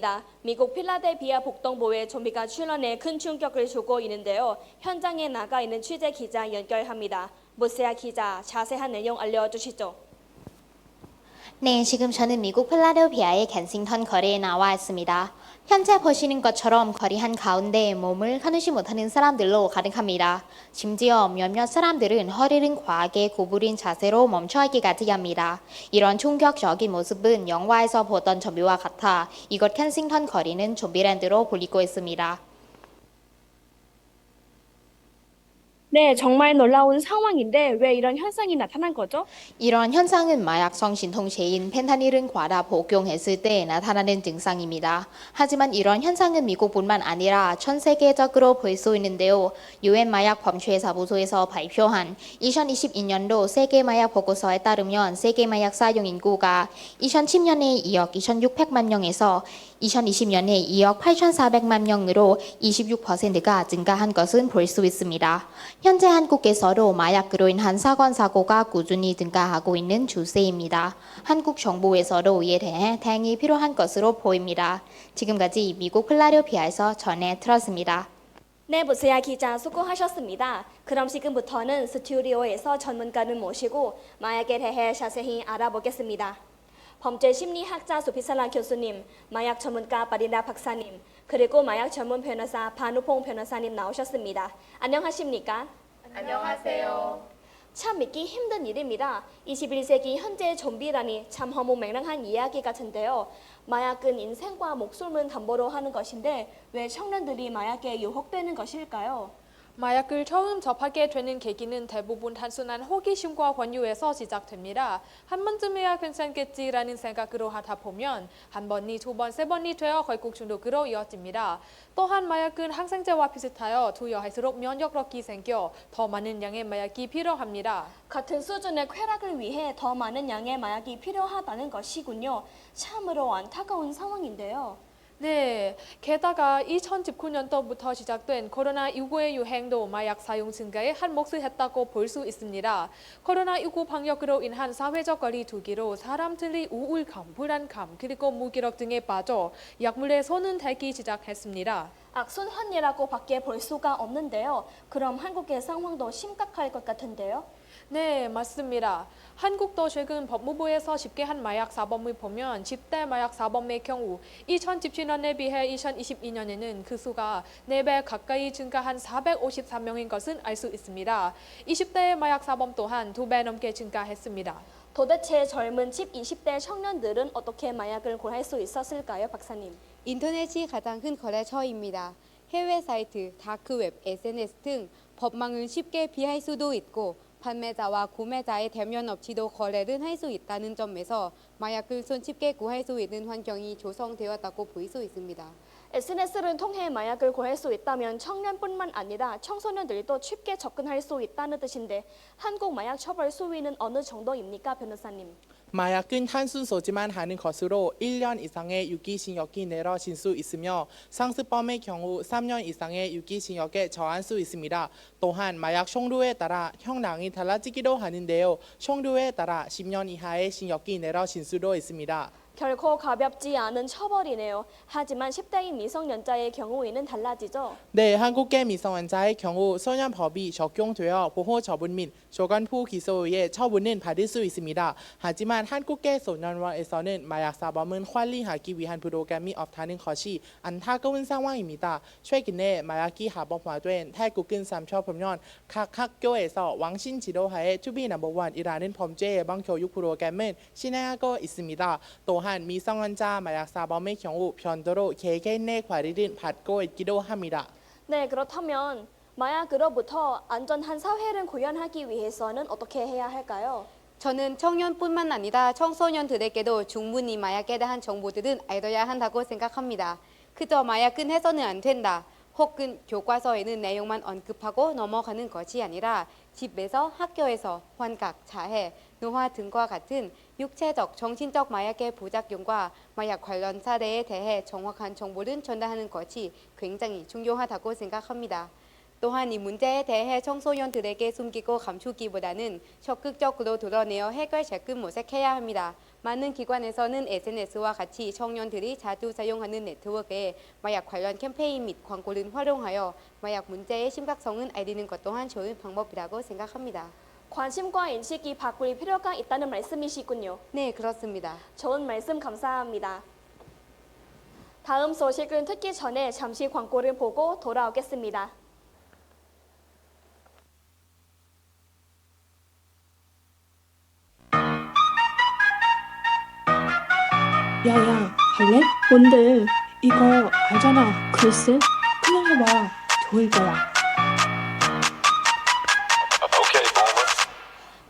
있습니다. 미국 필라델피아 복동부의 좀비가 출현해 큰 충격을 주고 있는데요. 현장에 나가 있는 취재 기자 연결합니다. 모세아 기자, 자세한 내용 알려주시죠. 네, 지금 저는 미국 필라델피아의 켄싱턴 거리에 나와 있습니다. 현재 보시는 것처럼 거리 한가운데 몸을 가누지 못하는 사람들로 가득합니다. 심지어 몇몇 사람들은 허리를 과하게 구부린 자세로 멈춰 있기까지 합니다. 이런 충격적인 모습은 영화에서 보던 좀비와 같아 이곳 켄싱턴 거리는 좀비랜드로 불리고 있습니다. 네, 정말 놀라운 상황인데 왜 이런 현상이 나타난 거죠? 이런 현상은 마약성 진통제인 펜타닐을 과다 복용했을 때 나타나는 증상입니다. 하지만 이런 현상은 미국뿐만 아니라 전 세계적으로 볼 수 있는데요. 유엔 마약 범죄사무소에서 발표한 2022년도 세계 마약 보고서에 따르면 세계 마약 사용 인구가 2010년에 2억 2,600만 명에서 2020년에 2억 8,400만 명으로 26%가 증가한 것은 볼 수 있습니다. 현재 한국에서도 마약으로 인한 사건 사고가 꾸준히 증가하고 있는 추세입니다. 한국 정부에서도 이에 대해 대응이 필요한 것으로 보입니다. 지금까지 미국 필라델피아에서 전해 들었습니다. 네, 모세아 기자 수고하셨습니다. 그럼 지금부터는 스튜디오에서 전문가를 모시고 마약에 대해 자세히 알아보겠습니다. 범죄심리학자 소피살라 교수님, 마약 전문가 바리나 박사님, 그리고 마약 전문 변호사 반우퐁 변호사님 나오셨습니다. 안녕하십니까? 안녕하세요. 참 믿기 힘든 일입니다. 21세기 현재 좀비라니 참 허무맹랑한 이야기 같은데요. 마약은 인생과 목숨을 담보로 하는 것인데 왜 청년들이 마약에 유혹되는 것일까요? 마약을 처음 접하게 되는 계기는 대부분 단순한 호기심과 권유에서 시작됩니다. 한 번쯤에야 괜찮겠지라는 생각으로 하다 보면 한 번이 두 번, 세 번이 되어 결국 중독으로 이어집니다. 또한 마약은 항생제와 비슷하여 투여할수록 면역력이 생겨 더 많은 양의 마약이 필요합니다. 같은 수준의 쾌락을 위해 더 많은 양의 마약이 필요하다는 것이군요. 참으로 안타까운 상황인데요. 네, 게다가 2019년도부터 시작된 코로나19의 유행도 마약 사용 증가에 한 몫을 했다고 볼 수 있습니다. 코로나19 방역으로 인한 사회적 거리 두기로 사람들이 우울감, 불안감, 그리고 무기력 등에 빠져 약물에 손은 대기 시작했습니다. 악순환이라고 밖에 볼 수가 없는데요. 그럼 한국의 상황도 심각할 것 같은데요. 네, 맞습니다. 한국도 최근 법무부에서 집계한 마약 사범을 보면 10대 마약 사범의 경우 2017년에 비해 2022년에는 그 수가 4배 가까이 증가한 454명인 것은 알 수 있습니다. 20대의 마약 사범 또한 2배 넘게 증가했습니다. 도대체 젊은 20대 청년들은 어떻게 마약을 구할 수 있었을까요, 박사님? 인터넷이 가장 큰 거래처입니다. 해외 사이트, 다크웹, SNS 등 법망을 쉽게 피할 수도 있고 판매자와 구매자의 대면 없이도 거래를 할 수 있다는 점에서 마약을 손쉽게 구할 수 있는 환경이 조성되었다고 볼 수 있습니다. SNS를 통해 마약을 구할 수 있다면 청년뿐만 아니라 청소년들도 쉽게 접근할 수 있다는 뜻인데 한국 마약 처벌 수위는 어느 정도입니까, 변호사님? 마약은 한순소지만 하는 것으로 1년 이상의 유기징역이 내려질 수 있으며 상습범의 경우 3년 이상의 유기징역에 처할 수 있습니다. 또한 마약 종류에 따라 형량이 달라지기도 하는데요. 종류에 따라 10년 이하의 징역이 내려질 수도 있습니다. 결코 가볍지 않은 처벌이네요. 하지만 10대인 미성년자의 경우에는 달라지죠. 네, 한국의 미성년자의 경우 소년법이 적용되어 보호처분 및 조건부 기소의 처분은 받을 수 있습니다. 하지만 한국의 소년원에서는 마약 사범은 관리하기 위한 프로그램이 없다는 것이 안타까운 상황입니다. 최근에 마약이 합법화된 태국은 삼척보면 각 학교에서 왕신지도하의 투비 넘버원이라는 범죄 예방 교육 프로그램을 진행하고 있습니다. 또한 미성년자 마약 사범의 경우 별도로 개개인 내 관리를 받고 있기도 합니다. 네, 그렇다면 마약으로부터 안전한 사회를 구현하기 위해서는 어떻게 해야 할까요? 저는 청년뿐만 아니라 청소년들에게도 충분히 마약에 대한 정보들은 알아야 한다고 생각합니다. 그저 마약은 해서는 안 된다. 혹은 교과서에는 내용만 언급하고 넘어가는 것이 아니라 집에서, 학교에서 환각, 자해, 노화 등과 같은 육체적, 정신적 마약의 부작용과 마약 관련 사례에 대해 정확한 정보를 전달하는 것이 굉장히 중요하다고 생각합니다. 또한 이 문제에 대해 청소년들에게 숨기고 감추기보다는 적극적으로 드러내어 해결책을 모색해야 합니다. 많은 기관에서는 SNS와 같이 청년들이 자주 사용하는 네트워크에 마약 관련 캠페인 및 광고를 활용하여 마약 문제의 심각성을 알리는 것 또한 좋은 방법이라고 생각합니다. 관심과 인식이 바꿀 필요가 있다는 말씀이시군요. 네, 그렇습니다. 좋은 말씀 감사합니다. 다음 소식은 듣기 전에 잠시 광고를 보고 돌아오겠습니다. 야야, 할래? 뭔데? 이거 알잖아. 글쎄? 그냥 해봐. 좋을 거야.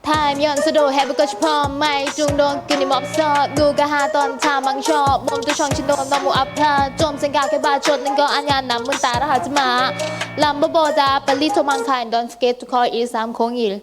타임 연수도 해보고 싶어 마이 중독 끊임없어 누가 하던 다 망쳐 몸도 정신도 너무 아파 좀 생각해봐 쫓는 거 아니야 남은 따라 하지마 람보보다 빨리 도망가 Don't forget to call 1301